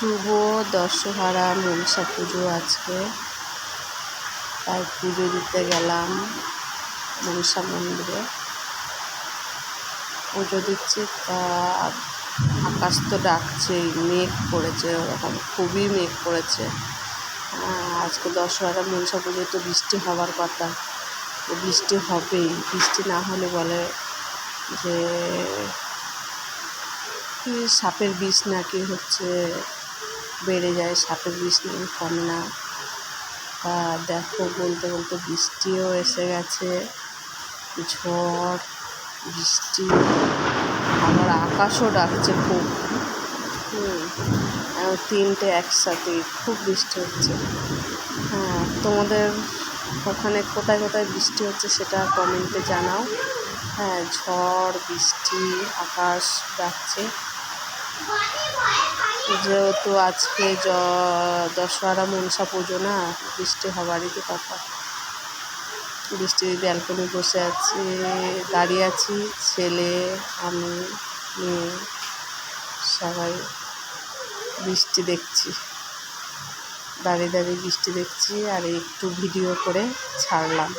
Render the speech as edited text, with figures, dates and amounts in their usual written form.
শুভ দশহরা মনসা পুজো আজকে, তাই পুজো দিতে গেলাম মনসা মন্দিরে। পুজো দিচ্ছি, তা আকাশ তো ডাকছেই, মেঘ পড়েছে, ওরকম খুবই মেঘ পড়েছে। আজকে দশহরা মনসা পুজো, তো বৃষ্টি হওয়ার কথা, তো বৃষ্টি হবেই। বৃষ্টি না হলে বলে যে কি সাপের বিষ নাকি হচ্ছে বেড়ে যায়, সাপের বিষ নাকি কমে না। তা দেখো, বলতে বলতে বৃষ্টিও এসে গেছে, ঝড় বৃষ্টি, আবার আকাশও ডাকছে খুব। তিনটে একসাথে খুব বৃষ্টি হচ্ছে। তোমাদের ওখানে কোথায় কোথায় বৃষ্টি হচ্ছে সেটা কমেন্টে জানাও। ঝড় বৃষ্টি, আকাশ ডাকছে। যেহেতু আজকে দশহরা মনসা পুজো না, বৃষ্টি হবারই তো কথা। বৃষ্টির ব্যালকনি বসে আছি, দাঁড়িয়ে আছি, ছেলে, আমি, মেয়ে, সবাই বৃষ্টি দেখছি, দাঁড়িয়ে দাঁড়িয়ে বৃষ্টি দেখছি, আর একটু ভিডিও করে ছাড়লাম।